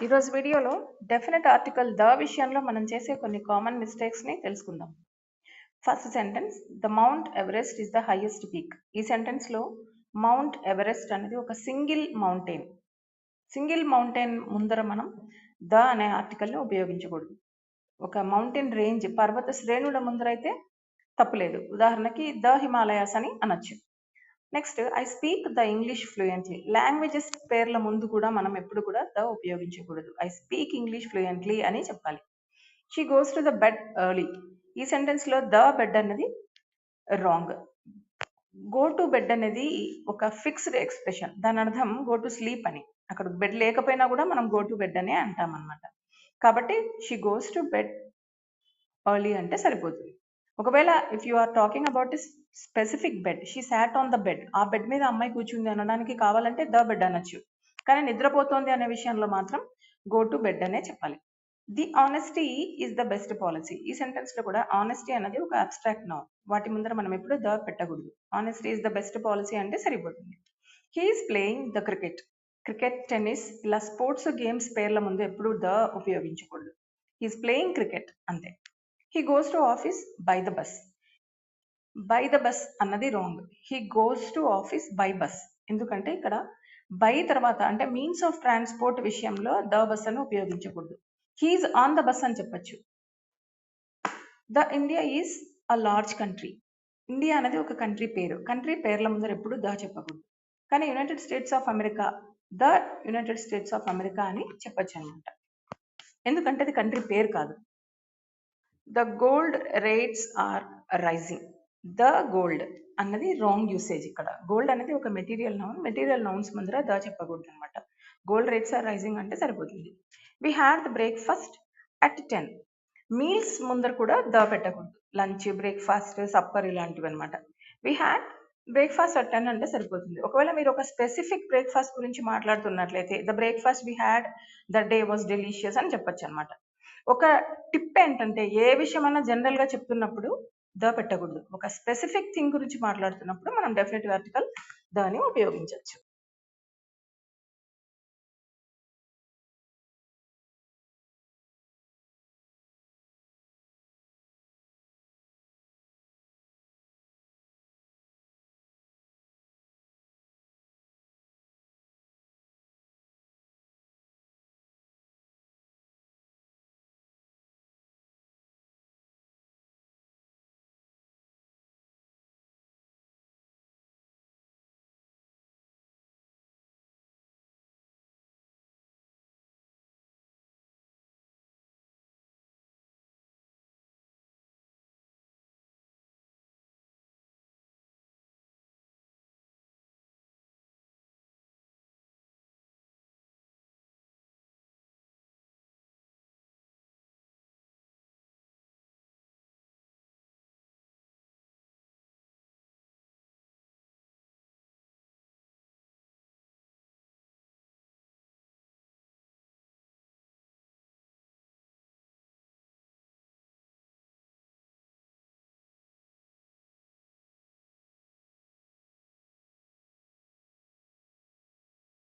ఈరోజు వీడియోలో definite article the విషయంలో మనం చేసే కొన్ని కామన్ మిస్టేక్స్ని తెలుసుకుందాం. First sentence, the mount Everest is the highest peak. ఈ సెంటెన్స్లో మౌంట్ ఎవరెస్ట్ అనేది ఒక సింగిల్ మౌంటైన్ ముందర మనం ద అనే ఆర్టికల్ని ఉపయోగించకూడదు. ఒక మౌంటైన్ రేంజ్ పర్వత శ్రేణుల ముందర అయితే తప్పులేదు. ఉదాహరణకి ద హిమాలయాస్ అని అనొచ్చు. Next, I speak the English fluently. Languages పేర్ల ముందు కూడా మనం ఎప్పుడు కూడా ద ఉపయోగించకూడదు. ఐ స్పీక్ ఇంగ్లీష్ ఫ్లూయెంట్లీ అని చెప్పాలి. She goes to the bed early. ఈ సెంటెన్స్ లో ద బెడ్ అనేది రాంగ్. గో టు బెడ్ అనేది ఒక ఫిక్స్డ్ ఎక్స్ప్రెషన్. దాని అర్థం గో టు స్లీప్ అని. అక్కడ బెడ్ లేకపోయినా కూడా మనం గో టు బెడ్ అనే అంటాం అనమాట. కాబట్టి she goes to bed early అంటే సరిపోతుంది. ఒకవేళ if you are talking about specific bed, she sat on the bed, ఆ బెడ్ మీద అమ్మాయి కూర్చుంది అనడానికి కావాలంటే ద బెడ్ అనొచ్చు. కానీ నిద్రపోతోంది అనే విషయంలో మాత్రం గో టు బెడ్ అనే చెప్పాలి. The honesty is the best policy. ఈ సెంటెన్స్ లో కూడా ఆనెస్టీ అనేది ఒక అబ్స్ట్రాక్ట్ నౌన్. వాటి ముందర మనం ఎప్పుడు ద పెట్టకూడదు. Honesty is the best policy అంటే సరిపోతుంది. He is playing the cricket. Cricket, tennis ఇలా స్పోర్ట్స్ గేమ్స్ పేర్ల ముందు ఎప్పుడు ద ఉపయోగించకూడదు. హీఈస్ ప్లేయింగ్ క్రికెట్ అంతే. He goes to office by the bus. By the bus అన్నది wrong. He goes to office by bus. ఎందుకంటే ఇక్కడ బై తర్వాత అంటే మీన్స్ ఆఫ్ ట్రాన్స్పోర్ట్ విషయంలో ద బస్ అని ఉపయోగించకూడదు. హీఈస్ ఆన్ ద బస్ అని చెప్పచ్చు. The India is a large country. India అనేది ఒక కంట్రీ పేరు. కంట్రీ పేర్ల ముందర ఎప్పుడు ద చెప్పకూడదు. కానీ United States of America, the United States of America అని చెప్పచ్చు అనమాట. ఎందుకంటే అది కంట్రీ పేరు కాదు. The gold rates are rising. The gold అన్నది రాంగ్ యూసేజ్. ఇక్కడ గోల్డ్ అనేది ఒక మెటీరియల్ నౌన్. మెటీరియల్ నౌన్స్ ముందర ద చెప్పకూడదు అనమాట. గోల్డ్ రేట్స్ ఆర్ రైజింగ్ అంటే సరిపోతుంది. We had the breakfast at 10. Meals ముందర కూడా ద పెట్టకూడదు. లంచ్, బ్రేక్ఫాస్ట్, సప్పర్ ఇలాంటివి అనమాట. వి హ్యాడ్ బ్రేక్ఫాస్ట్ అట్ 10 అంటే సరిపోతుంది. ఒకవేళ మీరు ఒక స్పెసిఫిక్ బ్రేక్ఫాస్ట్ గురించి మాట్లాడుతున్నట్లయితే the breakfast we had the day was delicious అని చెప్పొచ్చు అనమాట. ఒక టిప్ ఏంటంటే ఏ విషయమైనా జనరల్ గా చెప్తున్నప్పుడు ద పెట్టకూడదు. ఒక స్పెసిఫిక్ థింగ్ గురించి మాట్లాడుతున్నప్పుడు మనం డెఫినెట్ ఆర్టికల్ ద అని ఉపయోగించవచ్చు.